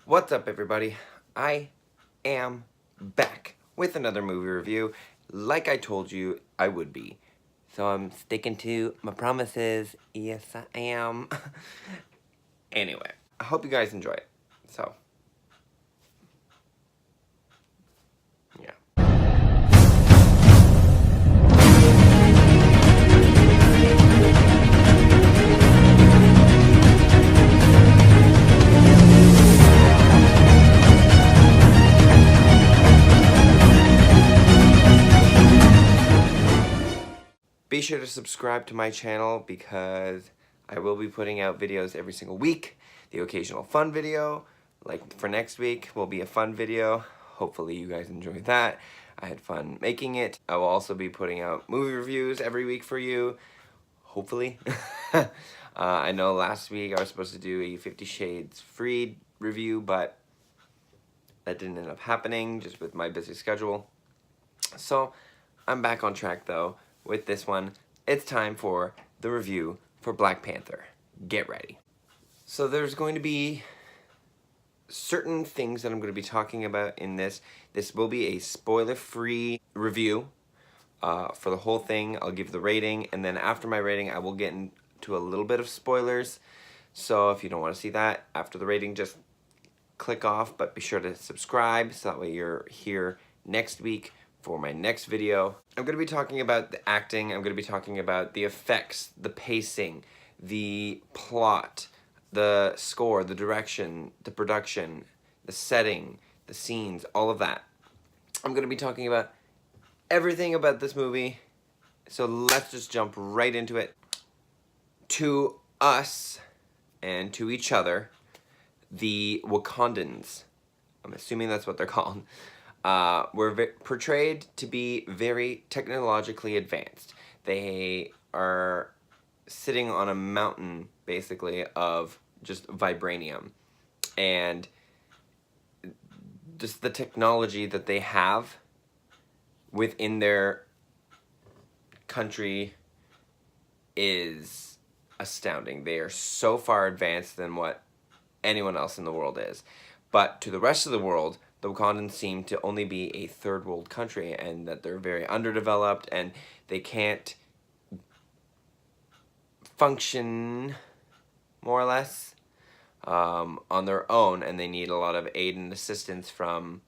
What's up, everybody? I am back with another movie review, like I told you I would be. So I'm sticking to my promises. Yes, I am. Anyway, I hope you guys enjoy it. So, yeah. Be sure to subscribe to my channel because I will be putting out videos every single week. The occasional fun video, like for next week, will be a fun video. Hopefully you guys enjoy that. I had fun making it. I will also be putting out movie reviews every week for you. Hopefully. I know last week I was supposed to do a 50 Shades Freed review, but that didn't end up happening just with my busy schedule. So I'm back on track though with this one. It's time for the review for Black Panther. Get ready. So there's going to be certain things that I'm going to be talking about in this. This will be a spoiler-free review for the whole thing. I'll give the rating, and then after my rating I will get into a little bit of spoilers. So if you don't want to see that after the rating, just click off, but be sure to subscribe so that way you're here next week for my next video. I'm going to be talking about the acting, I'm going to be talking about the effects, the pacing, the plot, the score, the direction, the production, the setting, the scenes, all of that. I'm going to be talking about everything about this movie, so let's just jump right into it. To us and to each other, the Wakandans, I'm assuming that's what they're called, were portrayed to be very technologically advanced. They are sitting on a mountain, basically, of just vibranium. And just the technology that they have within their country is astounding. They are so far advanced than what anyone else in the world is. But to the rest of the world, the Wakandans seem to only be a third world country, and that they're very underdeveloped and they can't function, more or less, on their own, and they need a lot of aid and assistance from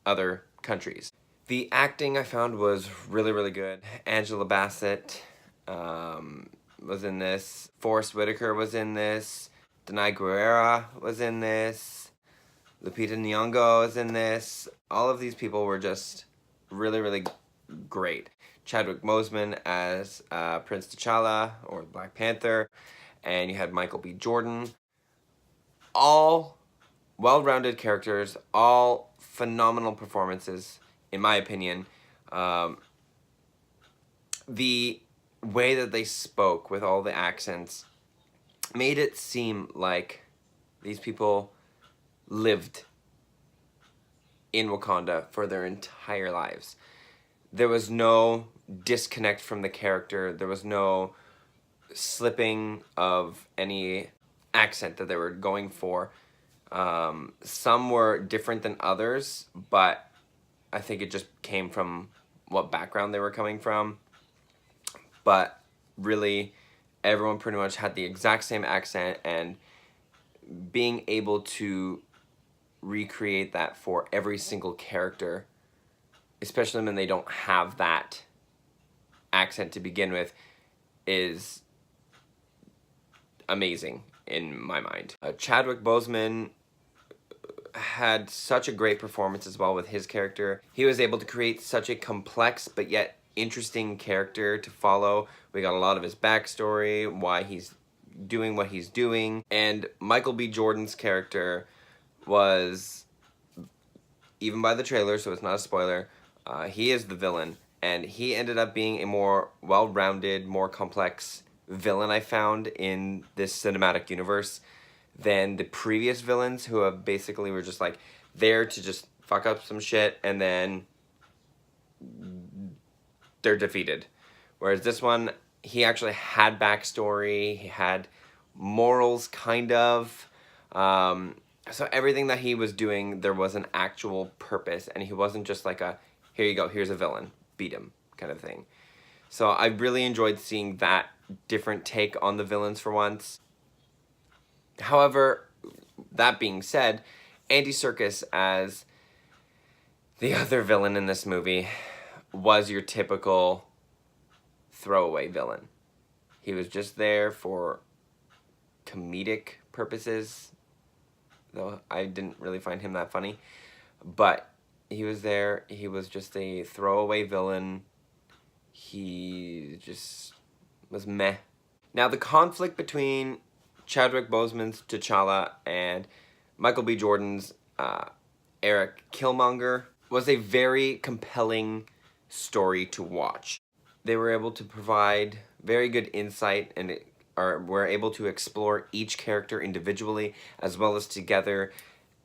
other countries. The acting I found was really, really good. Angela Bassett was in this. Forrest Whitaker was in this. Danai Gurira was in this. Lupita Nyong'o is in this. All of these people were just really, really great. Chadwick Boseman as Prince T'Challa, or Black Panther, and you had Michael B. Jordan. All well-rounded characters, all phenomenal performances, in my opinion. The way that they spoke with all the accents made it seem like these people lived in Wakanda for their entire lives. There was no disconnect from the character. There was no slipping of any accent that they were going for. Some were different than others, but I think it just came from what background they were coming from. But really, everyone pretty much had the exact same accent, and being able to recreate that for every single character, especially when they don't have that accent to begin with, is amazing in my mind. Chadwick Boseman had such a great performance as well with his character. He was able to create such a complex but yet interesting character to follow. We got a lot of his backstory, why he's doing what he's doing, and Michael B. Jordan's character was, even by the trailer, so it's not a spoiler, he is the villain, and he ended up being a more well-rounded, more complex villain I found in this cinematic universe than the previous villains, who have basically were just like there to just fuck up some shit and then they're defeated. Whereas this one, he actually had backstory, he had morals, kind of. So everything that he was doing, there was an actual purpose, and he wasn't just like a, here you go, here's a villain, beat him kind of thing. So I really enjoyed seeing that different take on the villains for once. However, that being said, Andy Serkis as the other villain in this movie was your typical throwaway villain. He was just there for comedic purposes, though I didn't really find him that funny. But he was there, he was just a throwaway villain. He just was meh. Now the conflict between Chadwick Boseman's T'Challa and Michael B. Jordan's Eric Killmonger was a very compelling story to watch. They were able to provide very good insight and were able to explore each character individually as well as together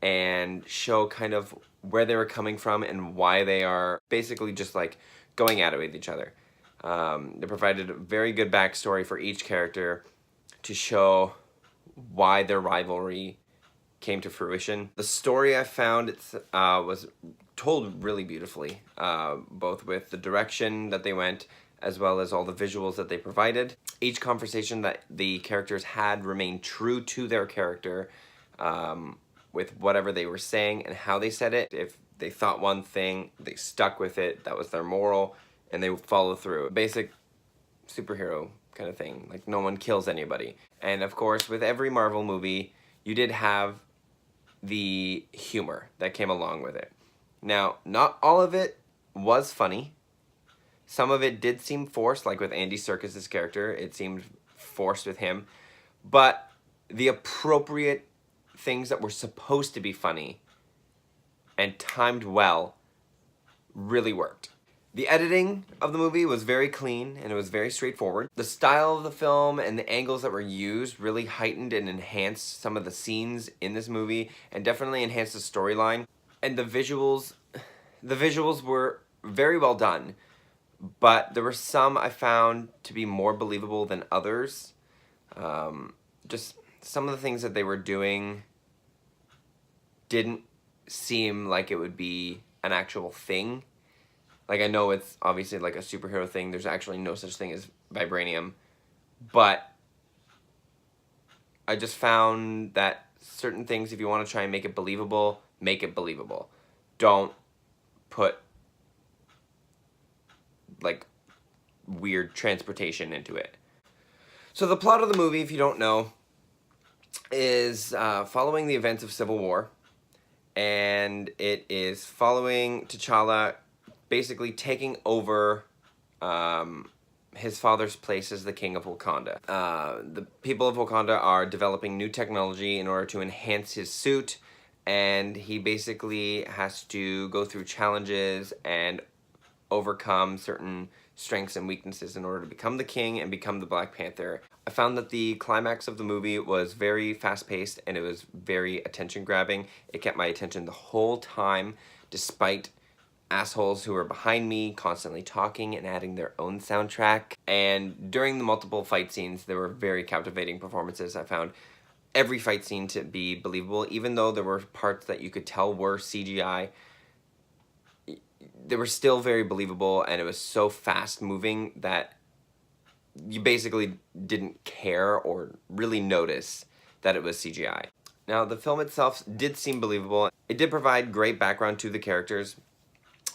and show kind of where they were coming from and why they are basically just like going at it with each other. They provided a very good backstory for each character to show why their rivalry came to fruition. The story I found was told really beautifully, both with the direction that they went as well as all the visuals that they provided. Each conversation that the characters had remained true to their character, with whatever they were saying and how they said it. If they thought one thing, they stuck with it, that was their moral, and they followed through. Basic superhero kind of thing, like no one kills anybody. And of course, with every Marvel movie, you did have the humor that came along with it. Now, not all of it was funny. Some of it did seem forced, like with Andy Serkis' character, it seemed forced with him. But the appropriate things that were supposed to be funny and timed well really worked. The editing of the movie was very clean and it was very straightforward. The style of the film and the angles that were used really heightened and enhanced some of the scenes in this movie and definitely enhanced the storyline. And the visuals were very well done, but there were some I found to be more believable than others. Just some of the things that they were doing didn't seem like it would be an actual thing. Like, I know it's obviously like a superhero thing. There's actually no such thing as vibranium. But I just found that certain things, if you want to try and make it believable, make it believable. Don't put, like, weird transportation into it. So the plot of the movie, if you don't know, is following the events of Civil War. And it is following T'Challa basically taking over his father's place as the king of Wakanda. The people of Wakanda are developing new technology in order to enhance his suit, and he basically has to go through challenges and overcome certain strengths and weaknesses in order to become the king and become the Black Panther. I found that the climax of the movie was very fast-paced and it was very attention-grabbing. It kept my attention the whole time, despite assholes who were behind me constantly talking and adding their own soundtrack. And during the multiple fight scenes, there were very captivating performances. I found every fight scene to be believable, even though there were parts that you could tell were CGI. They were still very believable, and it was so fast-moving that you basically didn't care or really notice that it was CGI. Now, the film itself did seem believable. It did provide great background to the characters.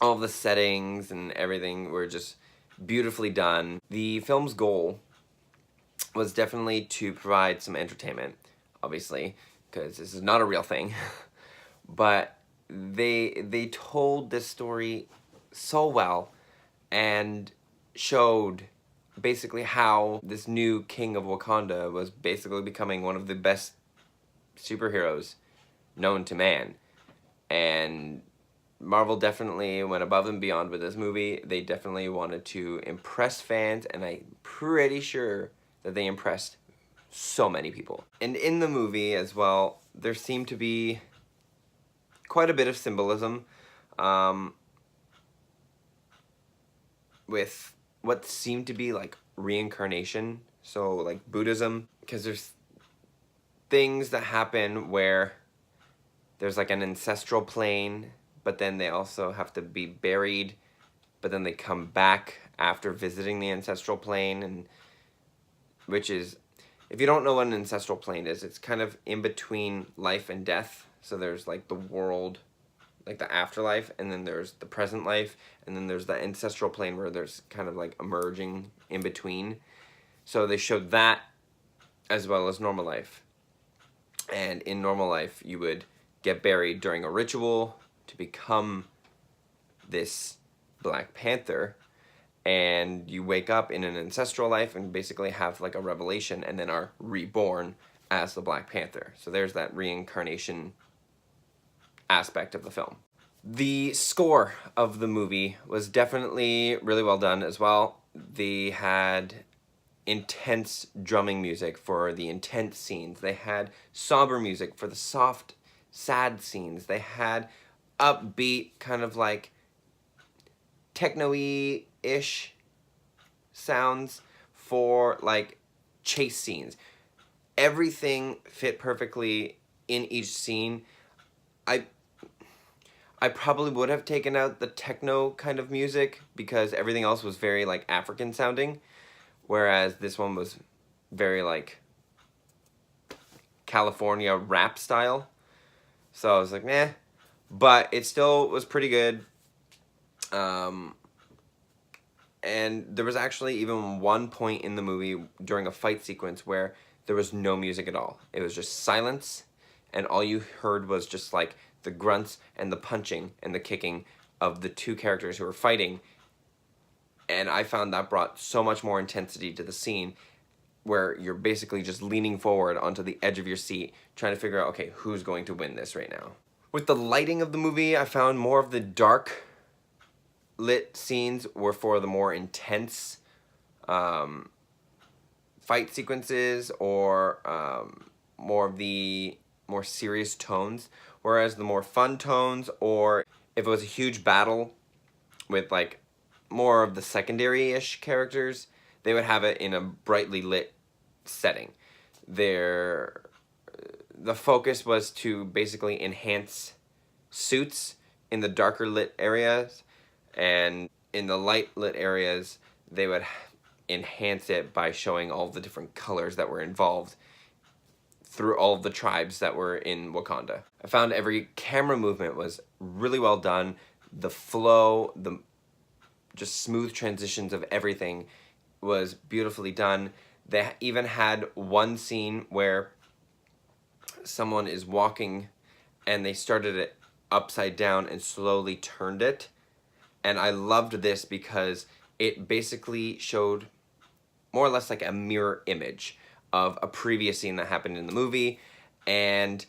All of the settings and everything were just beautifully done. The film's goal was definitely to provide some entertainment, obviously, because this is not a real thing. But they told this story so well and showed basically how this new king of Wakanda was basically becoming one of the best superheroes known to man. And Marvel definitely went above and beyond with this movie. They definitely wanted to impress fans, and I'm pretty sure that they impressed so many people. And in the movie as well, there seemed to be quite a bit of symbolism with what seemed to be like reincarnation, so like Buddhism, because there's things that happen where there's like an ancestral plane, but then they also have to be buried, but then they come back after visiting the ancestral plane, and which is, if you don't know what an ancestral plane is, it's kind of in between life and death. So there's like the world, like the afterlife, and then there's the present life, and then there's the ancestral plane where there's kind of like emerging in between. So they showed that as well as normal life. And in normal life, you would get buried during a ritual to become this Black Panther, and you wake up in an ancestral life and basically have like a revelation and then are reborn as the Black Panther. So there's that reincarnation aspect of the film. The score of the movie was definitely really well done as well. They had intense drumming music for the intense scenes. They had somber music for the soft, sad scenes. They had upbeat, kind of like techno-y-ish sounds for like chase scenes. Everything fit perfectly in each scene. I probably would have taken out the techno kind of music because everything else was very like African sounding, whereas this one was very like California rap style. So I was like, meh, but it still was pretty good. And there was actually even one point in the movie during a fight sequence where there was no music at all. It was just silence, and all you heard was just like the grunts and the punching and the kicking of the two characters who were fighting. And I found that brought so much more intensity to the scene, where you're basically just leaning forward onto the edge of your seat trying to figure out, okay, who's going to win this right now. With the lighting of the movie, I found more of the dark lit scenes were for the more intense fight sequences, or more of the more serious tones, whereas the more fun tones, or if it was a huge battle with like more of the secondary-ish characters, they would have it in a brightly lit setting. The focus was to basically enhance suits in the darker lit areas, and in the light lit areas they would enhance it by showing all the different colors that were involved through all of the tribes that were in Wakanda. I found every camera movement was really well done. The flow, the just smooth transitions of everything was beautifully done. They even had one scene where someone is walking and they started it upside down and slowly turned it. And I loved this because it basically showed more or less like a mirror image of a previous scene that happened in the movie, and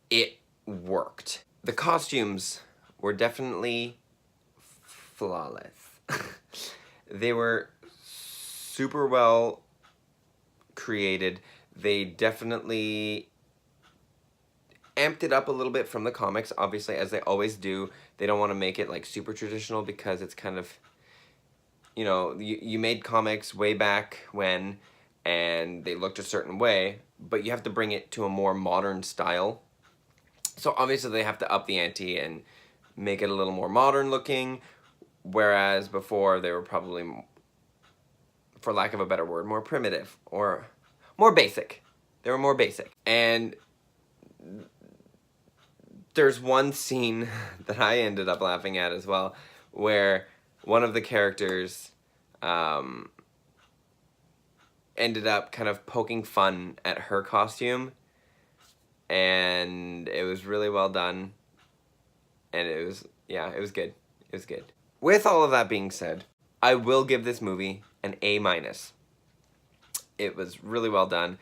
it worked. The costumes were definitely flawless. They were super well created. They definitely amped it up a little bit from the comics, obviously, as they always do. They don't want to make it like super traditional because it's kind of, you know, you made comics way back when and they looked a certain way, but you have to bring it to a more modern style. So obviously they have to up the ante and make it a little more modern looking, whereas before they were probably, for lack of a better word, more primitive or more basic. They were more basic. And there's one scene that I ended up laughing at as well, where one of the characters ended up kind of poking fun at her costume, and it was really well done, and it was, yeah, it was good. It was good. With all of that being said, I will give this movie an A-. It was really well done.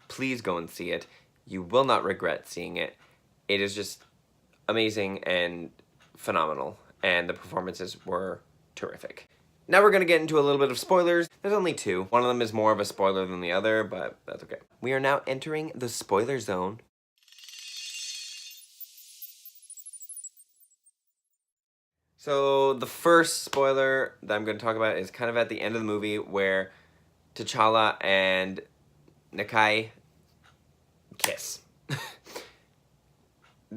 Please go and see it. You will not regret seeing it. It is just amazing and phenomenal, and the performances were terrific. Now we're going to get into a little bit of spoilers. There's only two. One of them is more of a spoiler than the other, but that's okay. We are now entering the spoiler zone. So the first spoiler that I'm going to talk about is kind of at the end of the movie, where T'Challa and Nakai kiss.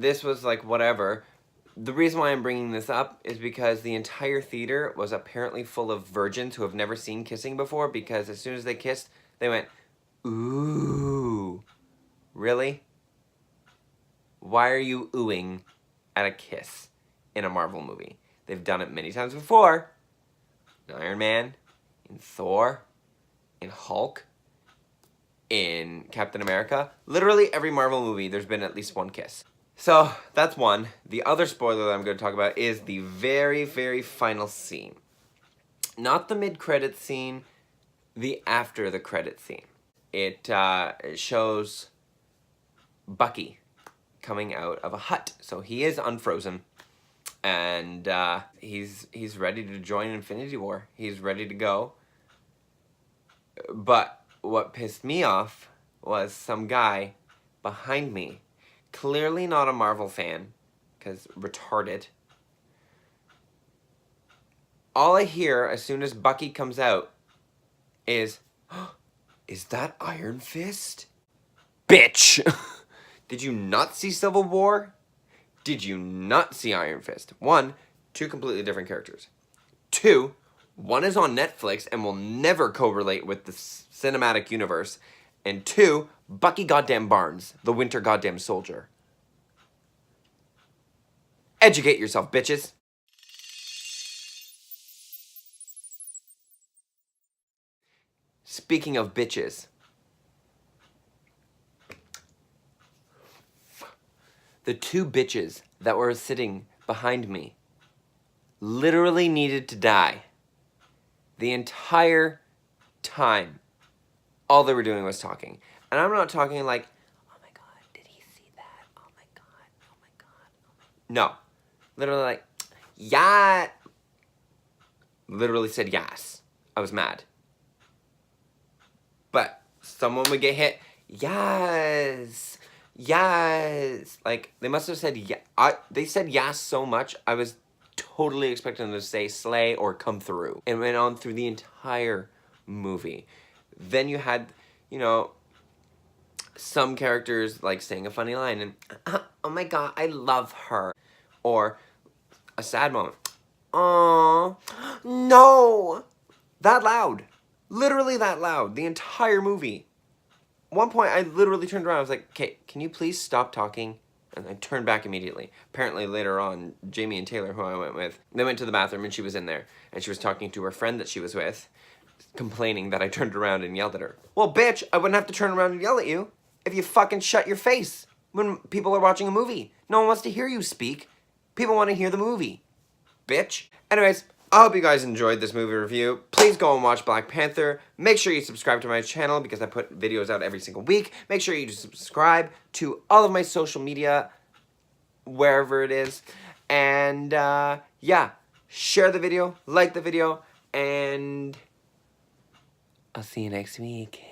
this was like whatever. The reason why I'm bringing this up is because the entire theater was apparently full of virgins who have never seen kissing before, because as soon as they kissed, they went, ooh. Really? Why are you oohing at a kiss in a Marvel movie? They've done it many times before. In Iron Man, in Thor, in Hulk, in Captain America. Literally every Marvel movie, there's been at least one kiss. So, that's one. The other spoiler that I'm going to talk about is the very, very final scene. Not the mid-credit scene, the after the credit scene. It shows Bucky coming out of a hut. So he is unfrozen, and he's ready to join Infinity War. He's ready to go. But what pissed me off was some guy behind me, clearly not a Marvel fan, because retarded. All I hear as soon as Bucky comes out is, oh, is that Iron Fist? Bitch! Did you not see Civil War? Did you not see Iron Fist? One, two completely different characters. Two, one is on Netflix and will never correlate with the cinematic universe. And two, Bucky goddamn Barnes, the Winter goddamn Soldier. Educate yourself, bitches. Speaking of bitches, the two bitches that were sitting behind me literally needed to die. The entire time, all they were doing was talking. And I'm not talking like, oh my god, did he see that? Oh my god, oh my god, oh my... No. Literally like, yeah. Literally said yes. I was mad. But someone would get hit, yes, yes. Like, they must have said, yeah. They said yes so much, I was totally expecting them to say slay or come through. And went on through the entire movie. Then you had, you know, some characters like saying a funny line and, oh my god, I love her. Or a sad moment. Oh, no. That loud. Literally that loud. The entire movie. One point, I literally turned around. I was like, okay, can you please stop talking? And I turned back immediately. Apparently later on, Jamie and Taylor, who I went with, they went to the bathroom and she was in there. And she was talking to her friend that she was with, complaining that I turned around and yelled at her. Well, bitch, I wouldn't have to turn around and yell at you if you fucking shut your face when people are watching a movie. No one wants to hear you speak. People want to hear the movie. Bitch. Anyways, I hope you guys enjoyed this movie review. Please go and watch Black Panther. Make sure you subscribe to my channel because I put videos out every single week. Make sure you subscribe to all of my social media, wherever it is. And, yeah, share the video, like the video, and I'll see you next week.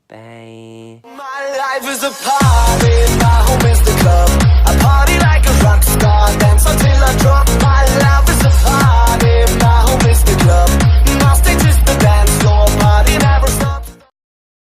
Bye. My life is a party, my home is the club.